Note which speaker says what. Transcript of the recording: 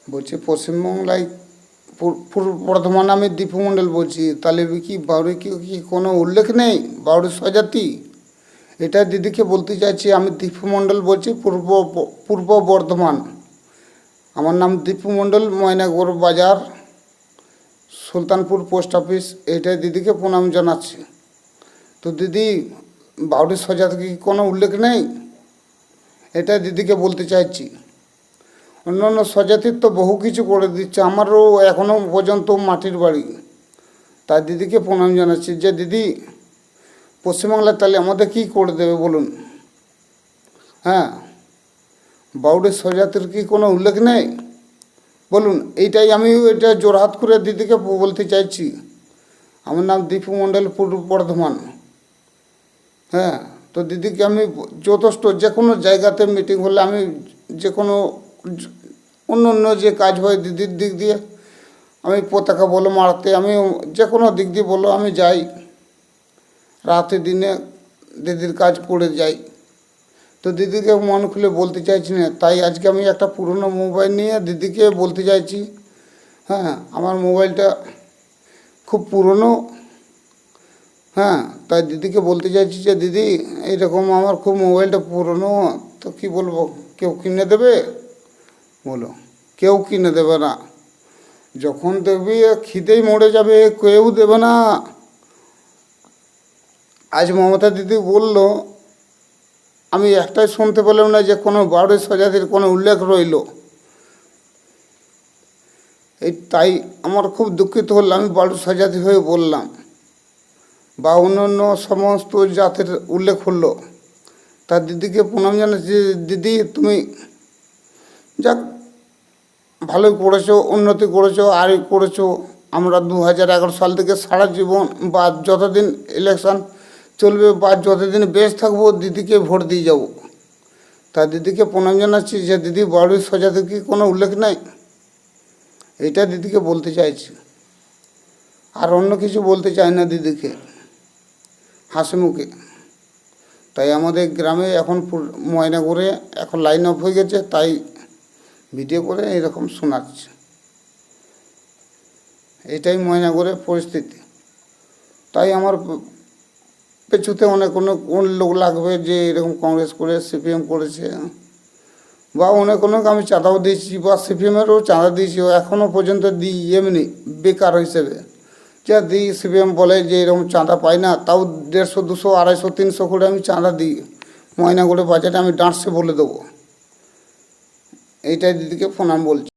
Speaker 1: বলছি পশ্চিমবাংলায় পূর্ব বর্ধমান, আমি দীপু মণ্ডল বলছি। তাহলে কি বাউরি কি কোনো উল্লেখ নেই বাউরির স্বজাতি? এটা দিদিকে বলতে চাইছি। আমি দীপু মণ্ডল বলছি, পূর্ব বর্ধমান। আমার নাম দীপু মণ্ডল, ময়নাগর বাজার, সুলতানপুর পোস্ট অফিস। এইটাই দিদিকে প্রণাম জানাচ্ছি। তো দিদি, বাউরির স্বজাতি কি কোনো উল্লেখ নেই? এটা দিদিকে বলতে চাইছি। অন্যান্য স্বজাতির তো বহু কিছু করে দিচ্ছে, আমারও এখনও পর্যন্ত মাটির বাড়ি। তাই দিদিকে প্রণাম জানাচ্ছি যে দিদি, পশ্চিমবাংলায় তাহলে আমাদের কী করে দেবে বলুন? হ্যাঁ, বাউরির স্বজাতির কি কোনো উল্লেখ নেই বলুন? এইটাই আমি এটা জোরহাত করে দিদিকে বলতে চাইছি। আমার নাম দীপু মণ্ডল, পূর্ব বর্ধমান। হ্যাঁ, তো দিদিকে আমি যথেষ্ট যে কোনো জায়গাতে মিটিং হলে, আমি যে কোনো অন্য অন্য যে কাজ হয় দিদির দিক দিয়ে, আমি পতাকা বলো মারতে, আমি যে কোনো দিক দিয়ে বলো আমি যাই, রাতে দিনে দিদির কাজ করে যাই। তো দিদিকে মন খুলে বলতে চাইছি না, তাই আজকে আমি একটা পুরনো মোবাইল নিয়ে দিদিকে বলতে চাইছি। হ্যাঁ, আমার মোবাইলটা খুব পুরনো। হ্যাঁ, তাই দিদিকে বলতে চাইছি যে দিদি, এইরকম আমার খুব মোবাইলটা পুরনো, তো কী বলবো, কেউ কিনে দেবে বলো? কেউ কিনে দেবে না। যখন দেখবি খিদেই মরে যাবে, কেউ দেবে না। আজ মমতা দিদি বলল, আমি একটাই শুনতে পেলাম না যে কোনো বাউরি স্বজাতির কোনো উল্লেখ রইল। তাই আমার খুব দুঃখিত হল, আমি বাউরি স্বজাতি হয়ে বললাম, বা অন্যান্য সমস্ত জাতের উল্লেখ হলো। তা দিদিকে প্রণাম জানাচ্ছি। দিদি, তুমি যাক ভালোই করেছো, উন্নতি করেছো, আরই করেছো। আমরা 2011 সাল থেকে সারা জীবন বা যতদিন ইলেকশন চলবে বা যতদিন বেঁচে থাকবো, দিদিকে ভোট দিয়ে যাব। তা দিদিকে প্রণাম জানাচ্ছি যে দিদি, বাউরির স্বজাতির কি কোনো উল্লেখ নাই? এটা দিদিকে বলতে চাইছি, আর অন্য কিছু বলতে চাই না দিদিকে হাসি মুখে। তাই আমাদের গ্রামে এখন ময়নাগড়ে এখন লাইন অফ হয়ে গেছে, তাই ভিডিও করে এরকম শোনাচ্ছে। এটাই ময়নাগড়ের পরিস্থিতি। তাই আমার পেছুতে অনেক লোক লাগবে যে এরকম কংগ্রেস করে সিপিএম করেছে, বা অনেক আমি চাঁদাও দিয়েছি, বা সিপিএমেরও চাঁদা দিয়েছি, এখনও পর্যন্ত দিই এমনি বেকার হিসেবে। যা দিই, সিপিএম বলে যে এরকম চাঁদা পাই না, তাও 150, 200, 250, 300 করে আমি চাঁদা দিই। ময়নাগড়ে বাজারে আমি ডাঁটসে বলে দেবো। এইটাই দিদিকে প্রণাম বলছি।